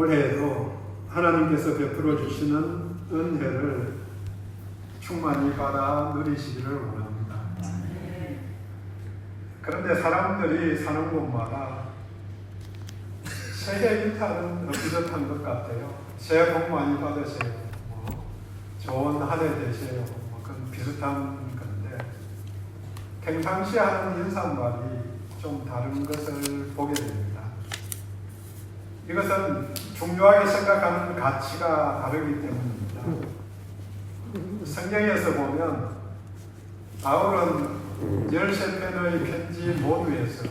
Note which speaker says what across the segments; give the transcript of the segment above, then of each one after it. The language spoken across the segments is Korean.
Speaker 1: 올해에도 하나님께서 베풀어 주시는 은혜를 충만히 받아 누리시기를 원합니다. 그런데 사람들이 사는 곳마다 새해 인사는 비슷한 것 같아요. 새해 복 많이 받으세요. 좋은 한 해 되세요. 그건 비슷한 건데 평상시 하는 인사말이 좀 다른 것을 보게 됩니다. 이것은 중요하게 생각하는 가치가 다르기 때문입니다. 성경에서 보면 바울은 13편의 편지 모두에서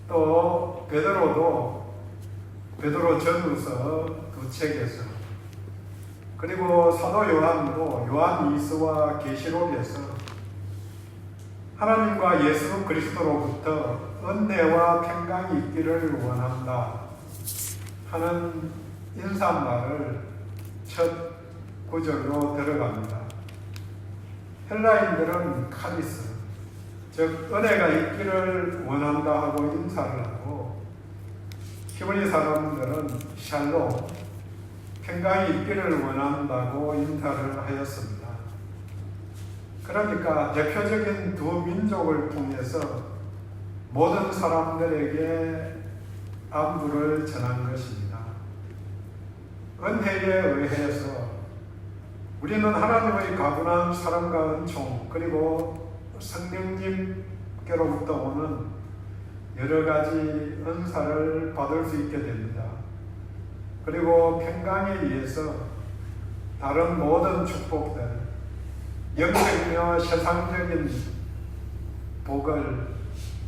Speaker 1: 또 베드로 전후서 2책에서 그리고 사도 요한도 요한일서와 계시록에서 하나님과 예수 그리스도로부터 은혜와 평강이 있기를 원한다 하는 인사말을 첫 구절로 들어갑니다. 헬라인들은 카리스, 즉 은혜가 있기를 원한다 하고 인사를 하고 히브리 사람들은 샬롬, 평강이 있기를 원한다고 인사를 하였습니다. 그러니까 대표적인 두 민족을 통해서 모든 사람들에게 안부를 전한 것입니다. 은혜에 의해서 우리는 하나님의 가분한 사랑과 은총 그리고 성령님께로부터 오는 여러 가지 은사를 받을 수 있게 됩니다. 그리고 평강에 의해서 다른 모든 축복들, 영적이며 세상적인 복을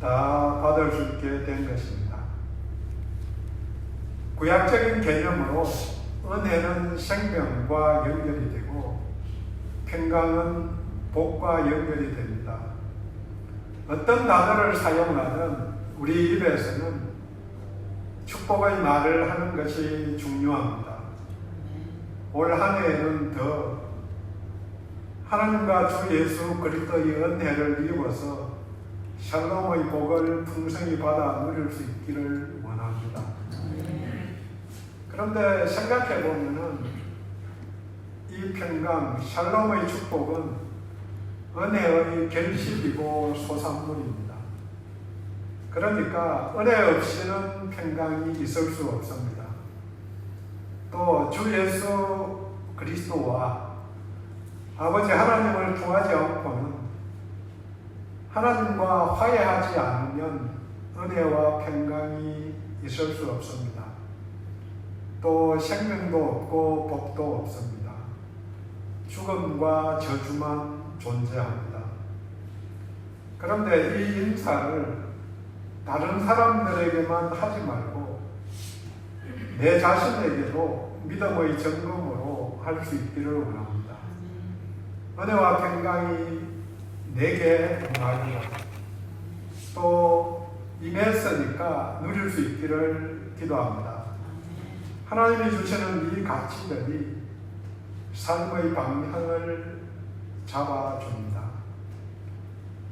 Speaker 1: 다 받을 수 있게 된 것입니다. 구약적인 개념으로 은혜는 생명과 연결이 되고 평강은 복과 연결이 됩니다. 어떤 단어를 사용하든 우리 입에서는 축복의 말을 하는 것이 중요합니다. 올 한 해에는 더 하나님과 주 예수 그리스도의 은혜를 입어서 샬롬의 복을 풍성히 받아 누릴 수 있기를 원합니다. 그런데 생각해 보면은 이 평강, 샬롬의 축복은 은혜의 결실이고 소산물입니다. 그러니까 은혜 없이는 평강이 있을 수 없습니다. 또 주 예수 그리스도와 아버지 하나님을 통하지 않고는 하나님과 화해하지 않으면 은혜와 평강이 있을 수 없습니다. 또 생명도 없고 복도 없습니다. 죽음과 저주만 존재합니다. 그런데 이 인사를 다른 사람들에게만 하지 말고 내 자신에게도 믿음의 점검으로 할 수 있기를 원합니다. 은혜와 평강이 내게 임하리라. 또 임했으니까 누릴 수 있기를 기도합니다. 하나님이 주시는 이 가치들이 삶의 방향을 잡아줍니다.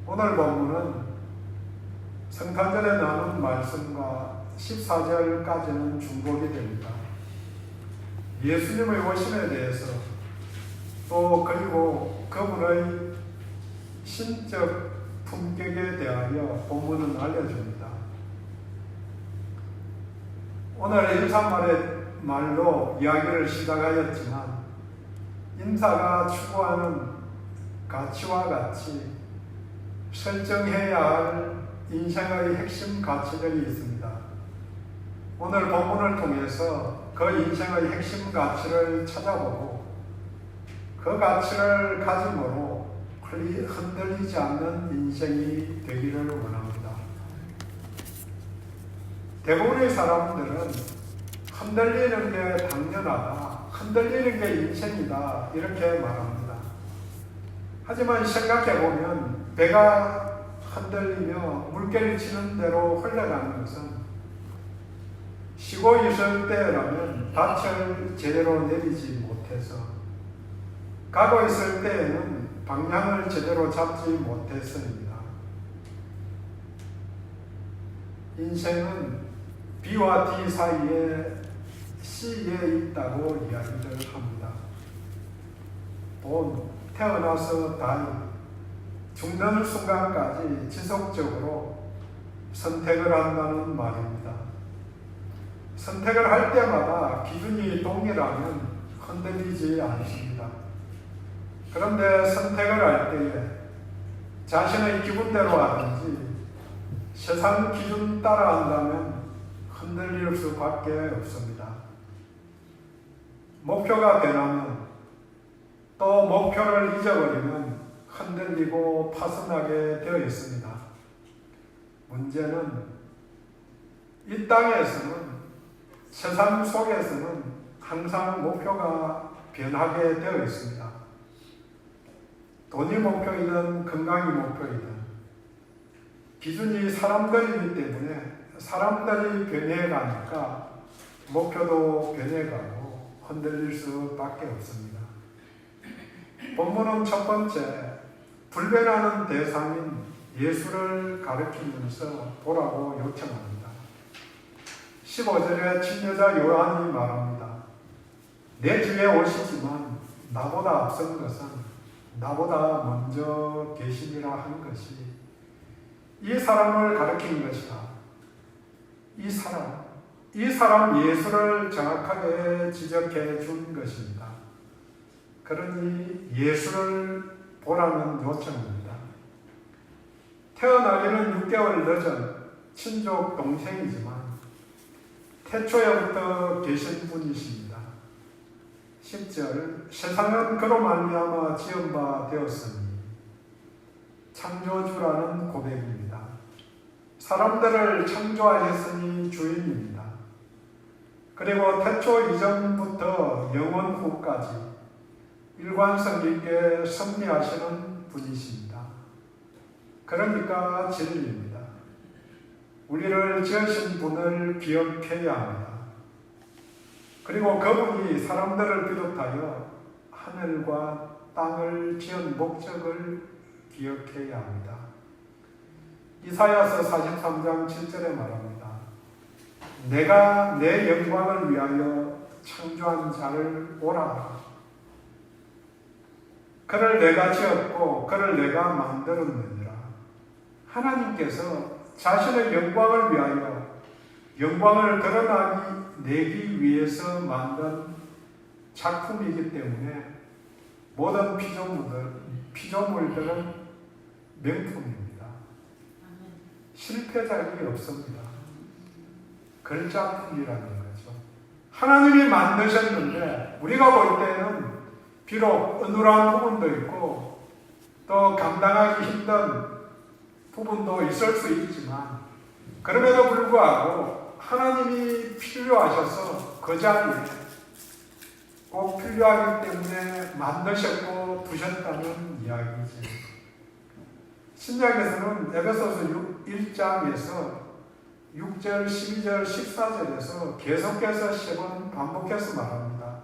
Speaker 1: 오늘 본문은 성탄절에 나눈 말씀과 14절까지는 중복이 됩니다. 예수님의 오심에 대해서 또 그리고 그분의 신적 품격에 대하여 본문은 알려줍니다. 오늘 인사말의 말로 이야기를 시작하였지만 인사가 추구하는 가치와 같이 설정해야 할 인생의 핵심 가치들이 있습니다. 오늘 본문을 통해서 그 인생의 핵심 가치를 찾아보고 그 가치를 가짐으로 흔들리지 않는 인생이 되기를 원합니다. 대부분의 사람들은 흔들리는 게 당연하다, 흔들리는 게 인생이다 이렇게 말합니다. 하지만 생각해보면 배가 흔들리며 물결이 치는 대로 흘러가는 것은 쉬고 있을 때라면 닻을 제대로 내리지 못해서 가고 있을 때에는 방향을 제대로 잡지 못했습니다. 인생은 B와 D 사이에 시에 있다고 이야기를 합니다. 돈, 태어나서 다이, 죽는 순간까지 지속적으로 선택을 한다는 말입니다. 선택을 할 때마다 기준이 동일하면 흔들리지 않습니다. 그런데 선택을 할 때에 자신의 기분대로 하든지 세상 기준 따라 한다면 흔들릴 수밖에 없습니다. 목표가 변하면 또 목표를 잊어버리면 흔들리고 파손하게 되어 있습니다. 문제는 이 땅에서는 세상 속에서는 항상 목표가 변하게 되어 있습니다. 돈이 목표이든 건강이 목표이든 기준이 사람들이기 때문에 사람들이 변해가니까 목표도 변해가고 흔들릴 수밖에 없습니다. 본문은 첫 번째, 불변하는 대상인 예수를 가리키면서 보라고 요청합니다. 15절에 친여자 요한이 말합니다. 내 뒤에 오시지만 나보다 앞선 것은 나보다 먼저 계시니라 한 것이 이 사람을 가리킨 것이다. 이 사람 예수를 정확하게 지적해 준 것입니다. 그러니 예수를 보라는 요청입니다. 태어나기는 6개월 늦은 친족 동생이지만 태초에부터 계신 분이십니다. 10절, 세상은 그로 말미암아 지은 바 되었으니 창조주라는 고백입니다. 사람들을 창조하셨으니 주인입니다. 그리고 태초 이전부터 영원 후까지 일관성 있게 섭리하시는 분이십니다. 그러니까 진리입니다. 우리를 지으신 분을 기억해야 합니다. 그리고 그분이 사람들을 비롯하여 하늘과 땅을 지은 목적을 기억해야 합니다. 이사야서 43장 7절에 말합니다. 내가 내 영광을 위하여 창조한 자를 오라. 그를 내가 지었고 그를 내가 만들었느니라. 하나님께서 자신의 영광을 위하여 영광을 드러내기 위해서 만든 작품이기 때문에 모든 피조물들은 명품입니다. 실패작이 없습니다. 걸작품이라는 거죠. 하나님이 만드셨는데 우리가 볼 때는 비록 어눌한 부분도 있고 또 감당하기 힘든 부분도 있을 수 있지만 그럼에도 불구하고 하나님이 필요하셔서 그 자리에 꼭 필요하기 때문에 만드셨고 두셨다는 이야기지. 신약에서는 에베소서 1장에서 6절, 12절, 14절에서 계속해서 3번 반복해서 말합니다.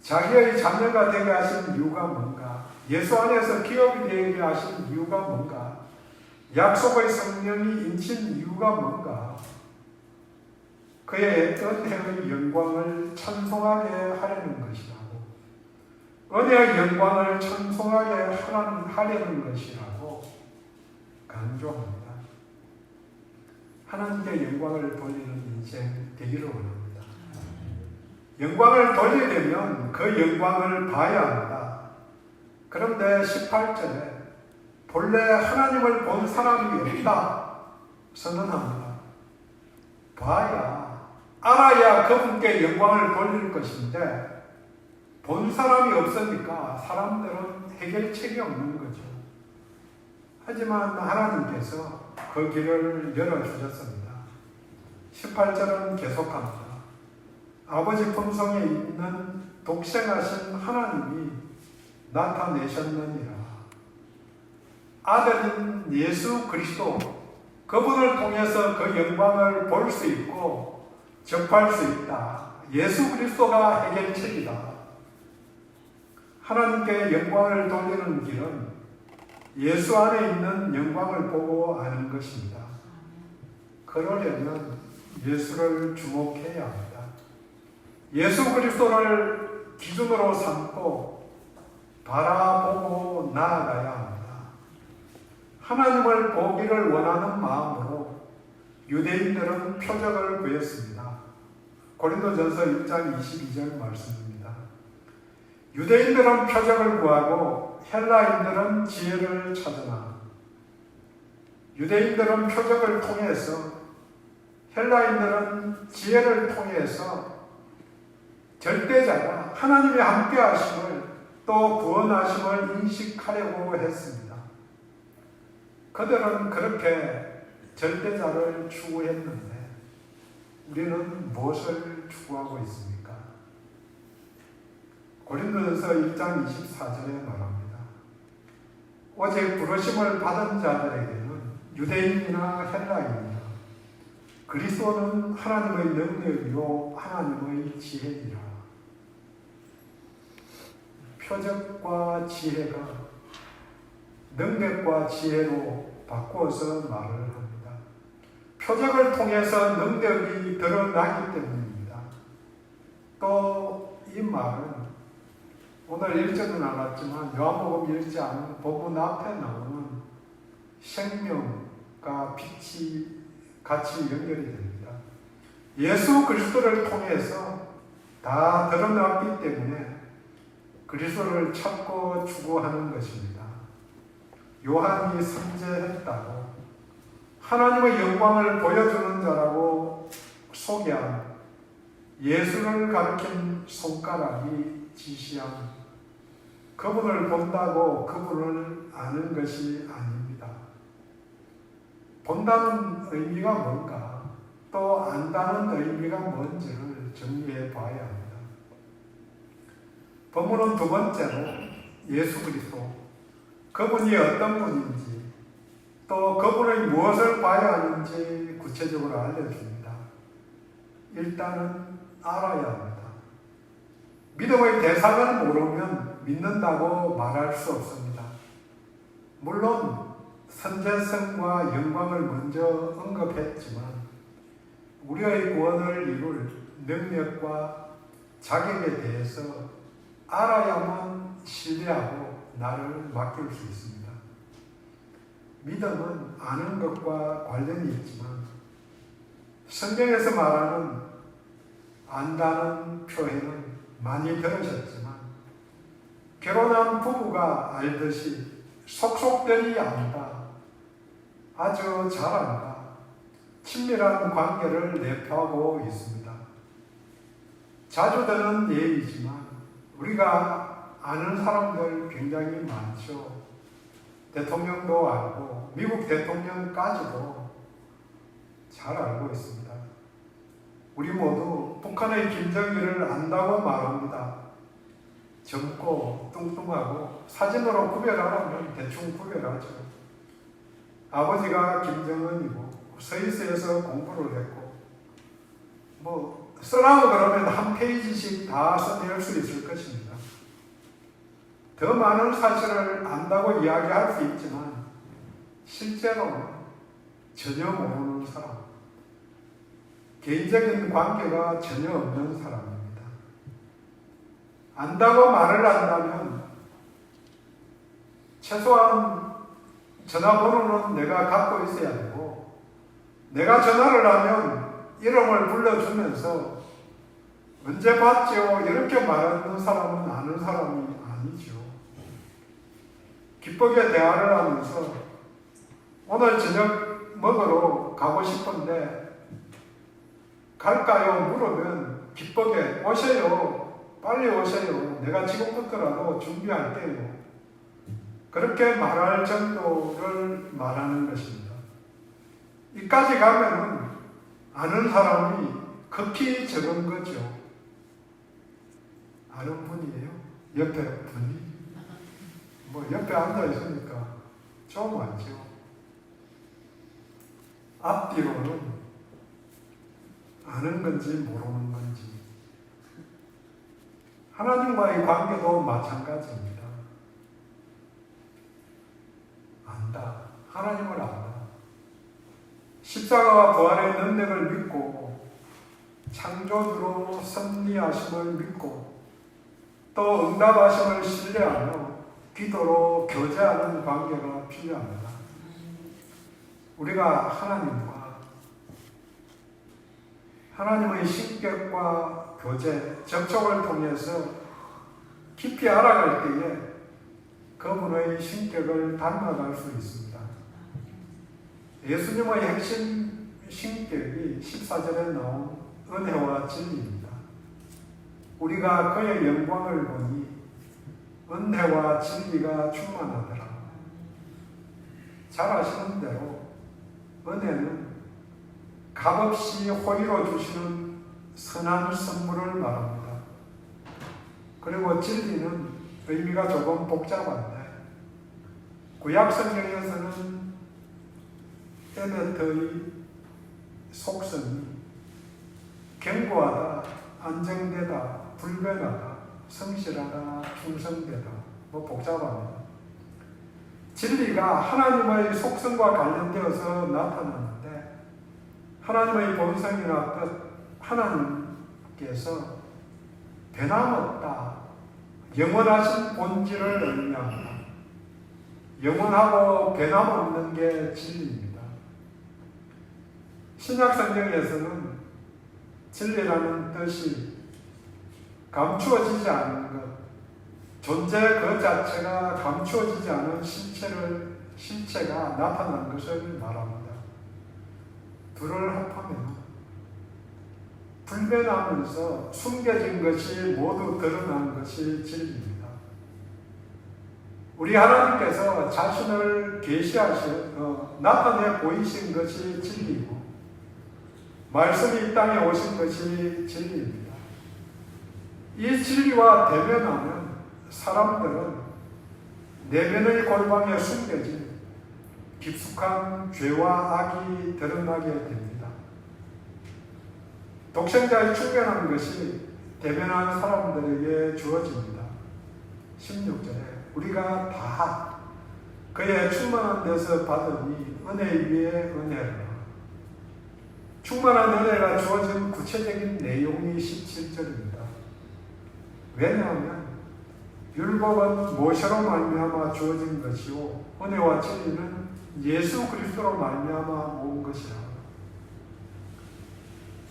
Speaker 1: 자기의 자녀가 되게 하신 이유가 뭔가? 예수 안에서 기업이 되게 하신 이유가 뭔가? 약속의 성령이 인친 이유가 뭔가? 그의 은혜의 영광을 찬송하게 하려는 것이라고. 은혜의 영광을 찬송하게 하려는 것이라고 강조합니다. 하나님께 영광을 돌리는 인생 되기를 원합니다. 영광을 돌리려면 그 영광을 봐야 합니다. 그런데 18절에 본래 하나님을 본 사람이 없다 선언합니다. 봐야, 알아야 그분께 영광을 돌릴 것인데 본 사람이 없으니까 사람들은 해결책이 없는 거죠. 하지만 하나님께서 그 길을 열어주셨습니다. 18절은 계속합니다. 아버지 품성에 있는 독생하신 하나님이 나타내셨느니라. 아들인 예수 그리스도, 그분을 통해서 그 영광을 볼 수 있고 접할 수 있다. 예수 그리스도가 해결책이다. 하나님께 영광을 돌리는 길은 예수 안에 있는 영광을 보고 아는 것입니다. 그러려면 예수를 주목해야 합니다. 예수 그리스도를 기준으로 삼고 바라보고 나아가야 합니다. 하나님을 보기를 원하는 마음으로 유대인들은 표적을 구했습니다. 고린도전서 1장 22절 말씀입니다. 유대인들은 표적을 구하고 헬라인들은 지혜를 찾으나 유대인들은 표적을 통해서 헬라인들은 지혜를 통해서 절대자가 하나님의 함께하심을 또 구원하심을 인식하려고 했습니다. 그들은 그렇게 절대자를 추구했는데 우리는 무엇을 추구하고 있습니까? 고린도전서 1장 24절에 말합니다. 오직 부르심을 받은 자들에게는 유대인이나 헬라인이나 그리스도는 하나님의 능력이요 하나님의 지혜이라. 표적과 지혜가 능력과 지혜로 바꾸어서 말을 합니다. 표적을 통해서 능력이 드러나기 때문입니다. 또 이 말은 오늘 읽지는 않았지만 요한복음 1장 본문 앞에 나오는 생명과 빛이 같이 연결이 됩니다. 예수 그리스도를 통해서 다 드러났기 때문에 그리스도를 찾고 추구하는 것입니다. 요한이 선제했다고 하나님의 영광을 보여주는 자라고 소개한 예수를 가리킨 손가락이 지시한 그분을 본다고 그분을 아는 것이 아닙니다. 본다는 의미가 뭔가 또 안다는 의미가 뭔지를 정리해 봐야 합니다. 본문은 두 번째로 예수 그리스도 그분이 어떤 분인지 또 그분의 무엇을 봐야 하는지 구체적으로 알려줍니다. 일단은 알아야 합니다. 믿음의 대상을 모르면 믿는다고 말할 수 없습니다. 물론 선제성과 영광을 먼저 언급했지만 우리의 구원을 이룰 능력과 자격에 대해서 알아야만 신뢰하고 나를 맡길 수 있습니다. 믿음은 아는 것과 관련이 있지만 성경에서 말하는 안다는 표현은 많이 들으셨지만 결혼한 부부가 알듯이 속속들이 안다, 아주 잘 안다, 친밀한 관계를 내포하고 있습니다. 자주 듣는 예이지만 우리가 아는 사람들 굉장히 많죠. 대통령도 알고 미국 대통령까지도 잘 알고 있습니다. 우리 모두 북한의 김정일을 안다고 말합니다. 젊고 뚱뚱하고 사진으로 구별하라면 대충 구별하죠. 아버지가 김정은이고 스위스에서 공부를 했고 쓰라고 그러면 한 페이지씩 다 써낼 수 있을 것입니다. 더 많은 사실을 안다고 이야기할 수 있지만 실제로는 전혀 모르는 사람, 개인적인 관계가 전혀 없는 사람입니다. 안다고 말을 한다면 최소한 전화번호는 내가 갖고 있어야 되고 내가 전화를 하면 이름을 불러주면서 언제 봤죠? 이렇게 말하는 사람은 아는 사람이 아니죠. 기쁘게 대화를 하면서 오늘 저녁 먹으러 가고 싶은데 갈까요? 물으면 기쁘게 오세요. 빨리 오세요. 내가 지금부터라도 준비할게요. 그렇게 말할 정도를 말하는 것입니다. 이까지 가면은 아는 사람이 극히 적은 거죠. 아는 분이에요? 옆에 분이? 옆에 앉아 있으니까 좀 알죠. 앞뒤로는 아는 건지 모르는 건지. 하나님과의 관계도 마찬가지입니다. 안다. 하나님을 안다. 십자가와 부활의 능력을 믿고 창조주로 섭리하심을 믿고 또 응답하심을 신뢰하며 기도로 교제하는 관계가 필요합니다. 우리가 하나님의 신격과 교제, 접촉을 통해서 깊이 알아갈 때에 그분의 신격을 닮아갈 수 있습니다. 예수님의 핵심 신격이 14절에 나온 은혜와 진리입니다. 우리가 그의 영광을 보니 은혜와 진리가 충만하더라. 잘 아시는 대로 은혜는 값없이 호의로 주시는 선한 선물을 말합니다. 그리고 진리는 의미가 조금 복잡한데 구약 성경에서는 에메트의 속성이 견고하다, 안정되다, 불변하다, 성실하다, 충성되다, 복잡합니다. 진리가 하나님의 속성과 관련되어서 나타나는데 하나님의 본성이나 뜻, 하나님께서 변함없다, 영원하신 본질을 의미합니다. 영원하고 변함없는 게 진리입니다. 신약 성경에서는 진리라는 뜻이 감추어지지 않는 것, 존재 그 자체가 감추어지지 않은 실체가 나타난 것을 말합니다. 둘을 합하면 불변하면서 숨겨진 것이 모두 드러난 것이 진리입니다. 우리 하나님께서 자신을 나타내 보이신 것이 진리고 말씀이 이 땅에 오신 것이 진리입니다. 이 진리와 대면하면 사람들은 내면의 골방에 숨겨진 깊숙한 죄와 악이 드러나게 됩니다. 독생자의 충만한 것이 대면한 사람들에게 주어집니다. 16절에 우리가 다 그의 충만한 데서 받으니 은혜 위에 은혜라. 충만한 은혜가 주어진 구체적인 내용이 17절입니다. 왜냐하면 율법은 모세로 말미암아 주어진 것이요 은혜와 진리는 예수 그리스도로 말미암아 온 것이라.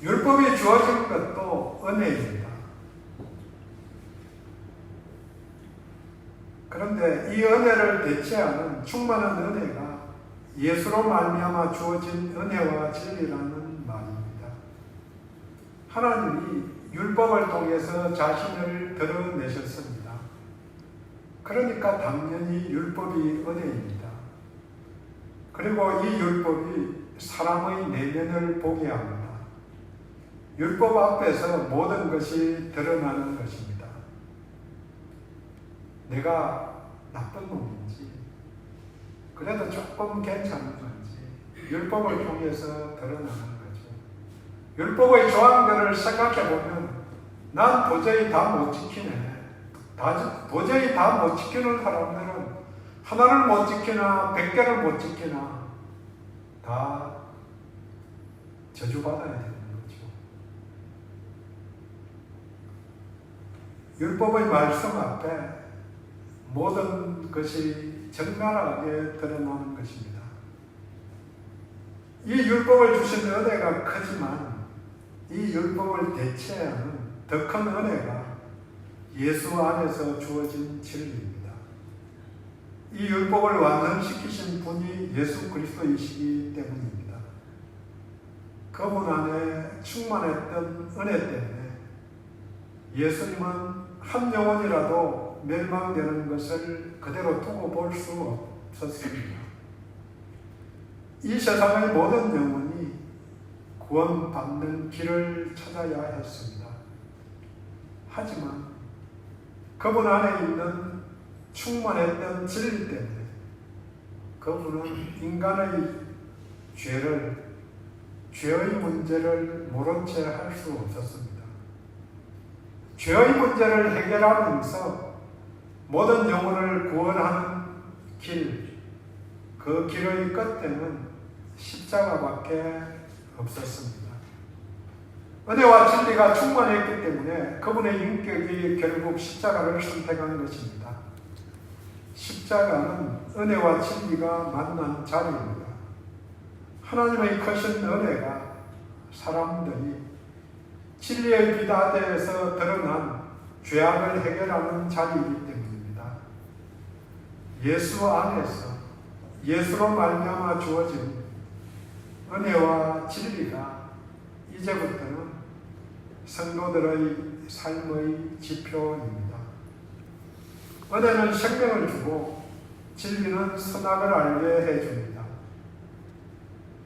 Speaker 1: 율법이 주어진 것도 은혜입니다. 그런데 이 은혜를 대체하는 충만한 은혜가 예수로 말미암아 주어진 은혜와 진리라는 말입니다. 하나님이 율법을 통해서 자신을 드러내셨습니다. 그러니까 당연히 율법이 은혜입니다. 그리고 이 율법이 사람의 내면을 보게 합니다. 율법 앞에서 모든 것이 드러나는 것입니다. 내가 나쁜 놈인지, 그래도 조금 괜찮은 건지, 율법을 통해서 드러나는 거죠. 율법의 조항들을 생각해보면, 난 도저히 다 못 지키네. 도저히 다 못 지키는 사람들은 하나를 못 지키나 100개를 못 지키나 다 저주받아야 되는 거죠. 율법의 말씀 앞에 모든 것이 적나라하게 드러나는 것입니다. 이 율법을 주신 은혜가 크지만 이 율법을 대체하는 더 큰 은혜가 예수 안에서 주어진 진리입니다. 이 율법을 완성시키신 분이 예수 그리스도이시기 때문입니다. 그분 안에 충만했던 은혜 때문에 예수님은 한 영혼이라도 멸망되는 것을 그대로 두고 볼 수 없었습니다. 이 세상의 모든 영혼이 구원받는 길을 찾아야 했습니다. 하지만 그분 안에 있는 충만했던 진리 때문에 그분은 인간의 죄의 문제를 모른 채 할 수 없었습니다. 죄의 문제를 해결하면서 모든 영혼을 구원하는 길, 그 길의 끝에는 십자가밖에 없었습니다. 은혜와 진리가 충만했기 때문에 그분의 인격이 결국 십자가를 선택한 것입니다. 십자가는 은혜와 진리가 만난 자리입니다. 하나님의 크신 은혜가 사람들이 진리의 빛 아래에서 드러난 죄악을 해결하는 자리이기 때문입니다. 예수 안에서 예수로 말미암아 주어진 은혜와 진리가 이제부터는 성도들의 삶의 지표입니다. 은혜는 생명을 주고 진리는 선악을 알게 해줍니다.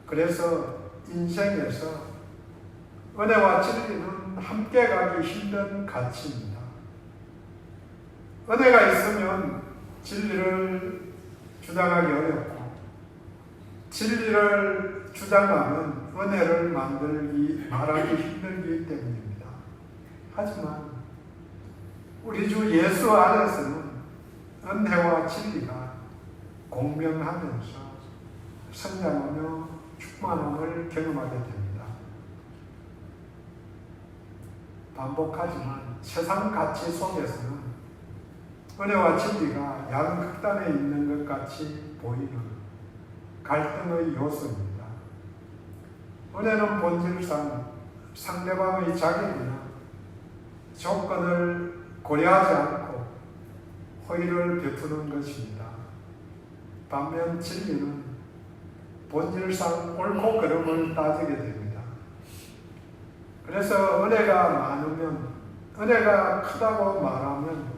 Speaker 1: 그래서 인생에서 은혜와 진리는 함께 가기 힘든 가치입니다. 은혜가 있으면 진리를 주장하기 어렵고 진리를 주장하면 은혜를 말하기 힘들기 때문입니다. 하지만 우리 주 예수 안에서는 은혜와 진리가 공명하면서 성장하며 충만함을 경험하게 됩니다. 반복하지만 세상 가치 속에서는 은혜와 진리가 양극단에 있는 것 같이 보이는 갈등의 요소입니다. 은혜는 본질상 상대방의 자격이나 조건을 고려하지 않고 호의를 베푸는 것입니다. 반면 진리는 본질상 옳고 그름을 따지게 됩니다. 그래서 은혜가 많으면, 은혜가 크다고 말하면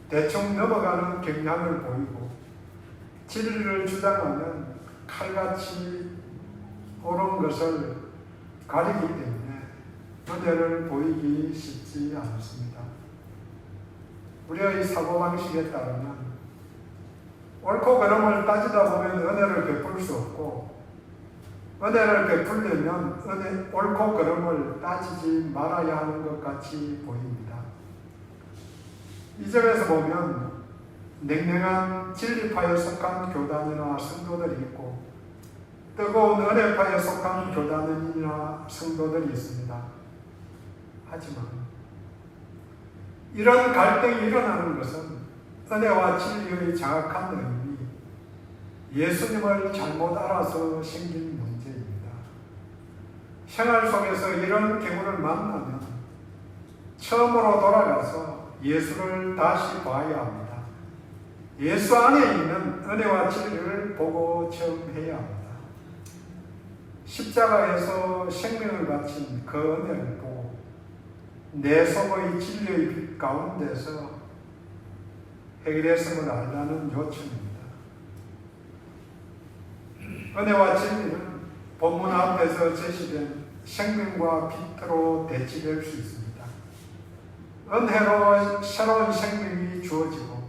Speaker 1: 대충 넘어가는 경향을 보이고 진리를 주장하면 칼같이 옳은 것을 가리기 때문에 은혜를 보이기 쉽지 않습니다. 우리의 사고방식에 따르면 옳고 그름을 따지다 보면 은혜를 베풀 수 없고 은혜를 베풀려면 옳고 그름을 따지지 말아야 하는 것 같이 보입니다. 이 점에서 보면 냉랭한 진리파에 속한 교단이나 성도들이 있고 뜨거운 은혜파에 속한 교단이나 성도들이 있습니다. 하지만 이런 갈등이 일어나는 것은 은혜와 진리의 정확한 의미, 예수님을 잘못 알아서 생긴 문제입니다. 생활 속에서 이런 경우를 만나면 처음으로 돌아가서 예수를 다시 봐야 합니다. 예수 안에 있는 은혜와 진리를 보고 체험해야 합니다. 십자가에서 생명을 바친 그 은혜를 보고 내 속의 진리의 빛 가운데서 해결했음을 알라는 요청입니다. 은혜와 진리는 본문 앞에서 제시된 생명과 빛으로 대치될 수 있습니다. 은혜로 새로운 생명이 주어지고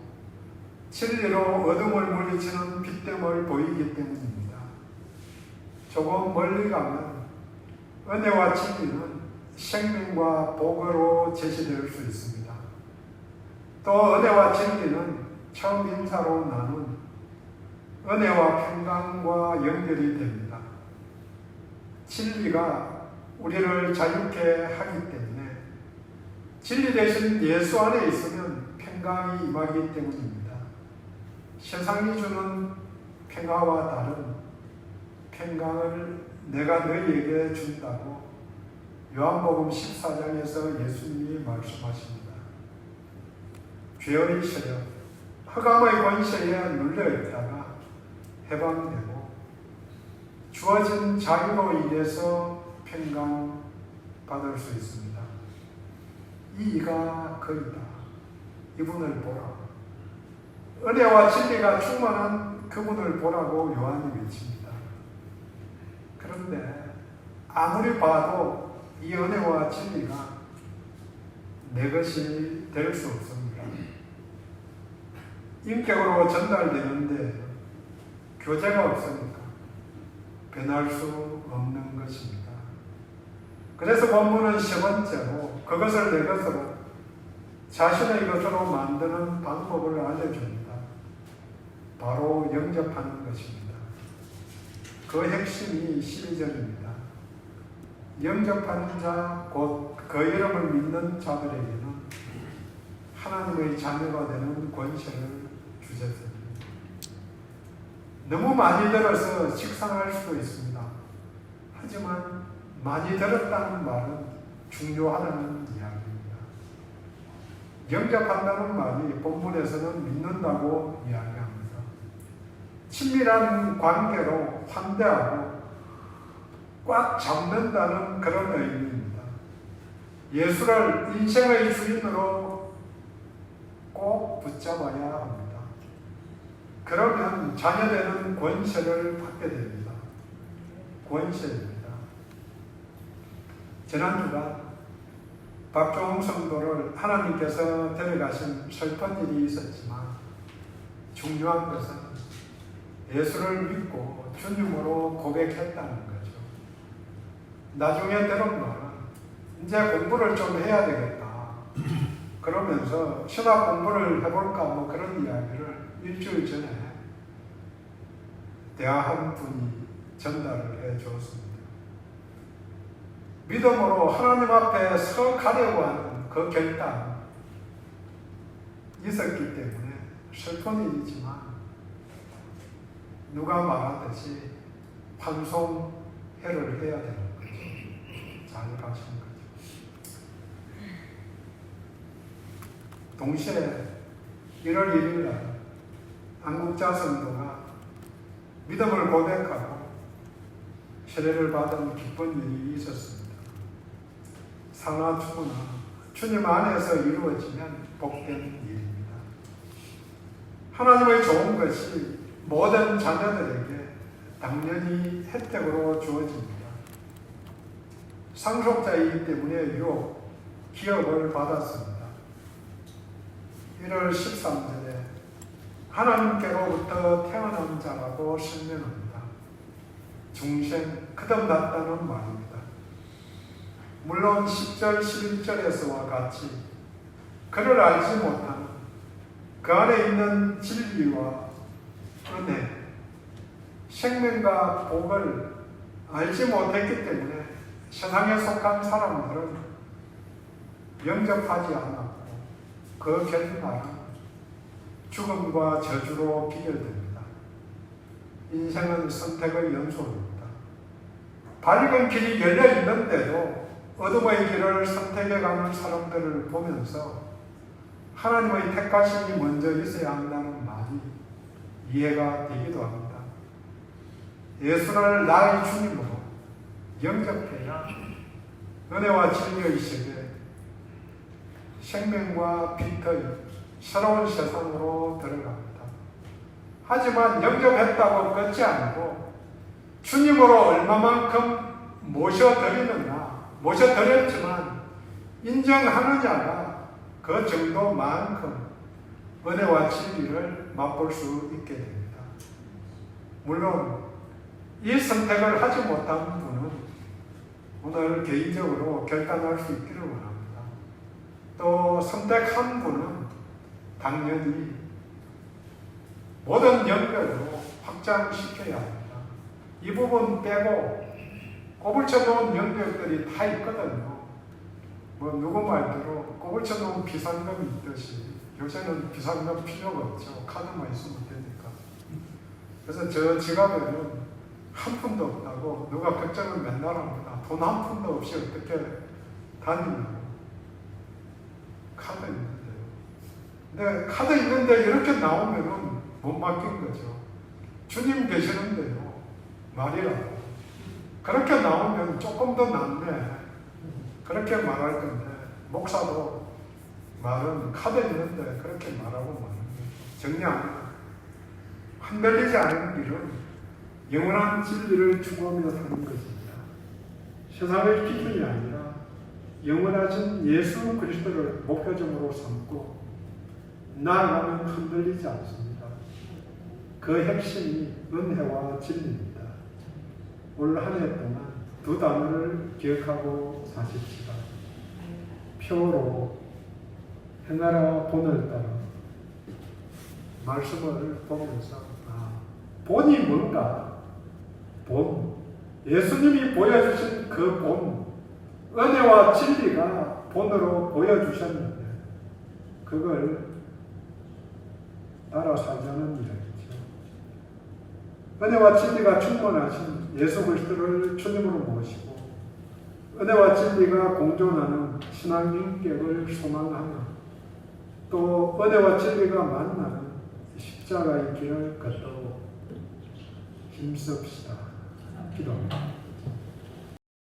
Speaker 1: 진리로 어둠을 물리치는 빛됨을 보이기 때문입니다. 조금 멀리 가면 은혜와 진리는 생명과 복으로 제시될 수 있습니다. 또 은혜와 진리는 처음 인사로 나눈 은혜와 평강과 연결이 됩니다. 진리가 우리를 자유케 하기 때문에 진리 대신 예수 안에 있으면 평강이 임하기 때문입니다. 세상이 주는 평화와 다른 평강을 내가 너희에게 준다고 요한복음 14장에서 예수님이 말씀하십니다. 죄의 세력, 흑암의 권세에 눌려있다가 해방되고 주어진 자유로 인해서 평강 받을 수 있습니다. 이가 그이다. 이분을 보라. 은혜와 진리가 충만한 그분을 보라고 요한이 외칩니다. 그런데 아무리 봐도 이 은혜와 진리가 내 것이 될 수 없습니다. 인격으로 전달되는데 교제가 없으니까 변할 수 없는 것입니다. 그래서 본문은 세 번째로 그것을 내 것으로 자신의 것으로 만드는 방법을 알려줍니다. 바로 영접하는 것입니다. 그 핵심이 12절입니다. 영접하는 자, 곧 그 이름을 믿는 자들에게는 하나님의 자녀가 되는 권세를 주셨습니다. 너무 많이 들어서 식상할 수도 있습니다. 하지만 많이 들었다는 말은 중요하다는 이야기입니다. 영접한다는 말이 본문에서는 믿는다고 이야기합니다. 친밀한 관계로 환대하고 꽉 잡는다는 그런 의미입니다. 예수를 인생의 주인으로 꼭 붙잡아야 합니다. 그러면 자녀되는 권세를 받게 됩니다. 권세입니다. 지난주간 박종웅 성도를 하나님께서 데려가신 슬픈 일이 있었지만 중요한 것은 예수를 믿고 주님으로 고백했다는 거죠. 나중에 들은 말은 이제 공부를 좀 해야 되겠다. 그러면서 신학 공부를 해볼까 뭐 그런 이야기를 일주일 전에 대한 분이 전달을 해 주었습니다. 믿음으로 하나님 앞에 서 가려고 하는 그 결단 있었기 때문에 슬픈 일이지만 누가 말하듯이 환송회를 해야 되는 거죠. 잘 가신 거죠. 동시에 1월 1일 날 한국자 성도가 믿음을 고백하고 세례를 받은 기쁜 일이 있었습니다. 사나 추구나 주님 안에서 이루어지면 복된 일입니다. 하나님의 좋은 것이 모든 자녀들에게 당연히 혜택으로 주어집니다. 상속자이기 때문에 유혹, 기업을 받았습니다. 1월 13절에 하나님께로부터 태어난 자라고 설명합니다. 중생, 거듭났다는 말입니다. 물론 10절, 11절에서와 같이 그를 알지 못하는 그 안에 있는 진리와 은혜, 생명과 복을 알지 못했기 때문에 세상에 속한 사람들은 영접하지 않았고 그 결말은 죽음과 저주로 기결됩니다. 인생은 선택의 연속입니다. 밝은 길이 열려 있는데도 어둠의 길을 선택해가는 사람들을 보면서 하나님의 택하심이 먼저 있어야 한다는 말이 이해가 되기도 합니다. 예수를 나의 주님으로 영접해야 은혜와 진리의 세계, 생명과 빛의 새로운 세상으로 들어갑니다. 하지만 영접했다고 끝이 아니고 주님으로 얼마만큼 모셔드리느냐, 모셔드렸지만 인정하느냐가 그 정도만큼 은혜와 진리를 맛볼 수 있게 됩니다. 물론 이 선택을 하지 못한 분은 오늘 개인적으로 결단할 수 있기를 원합니다. 또 선택한 분은 당연히 모든 연결로 확장시켜야 합니다. 이 부분 빼고 꼬불쳐놓은 연결들이 다 있거든요. 뭐 누구 말대로 꼬불쳐놓은 비상금이 있듯이 요새는 비상금 필요가 없죠. 카드만 있으면 되니까. 그래서 저 지갑에는 한 푼도 없다고 누가 걱정을 맨날 합니다. 돈 한 푼도 없이 어떻게 다니냐고. 카드 있는데요. 근데 카드 있는데 이렇게 나오면은 못 맡긴 거죠. 주님 계시는데요. 말이라고. 그렇게 나오면 조금 더 낫네. 그렇게 말할 건데, 목사도 말은 카드 있는데 그렇게 말하고 마는 거죠. 정리합니다. 흔들리지 않은 길은 영원한 진리를 추구하며 사는 것입니다. 세상의 기준이 아니라 영원하신 예수 그리스도를 목표점으로 삼고 나아가면 흔들리지 않습니다. 그 핵심이 은혜와 진리입니다. 올 한 해 동안 두 단어를 기억하고 사십시다. 표로 행하라 본을 따라. 말씀을 보면서 본이 뭔가? 본. 예수님이 보여주신 그 본. 은혜와 진리가 본으로 보여주셨는데 그걸 따라 살자는 이야기죠. 은혜와 진리가 충만하신 예수 그리스도를 주님으로 모시고 은혜와 진리가 공존하는 신앙 인격을 소망하며 또 은혜와 진리가 만나는 십자가의 길을 걷도록 힘씁시다. 기도합니다.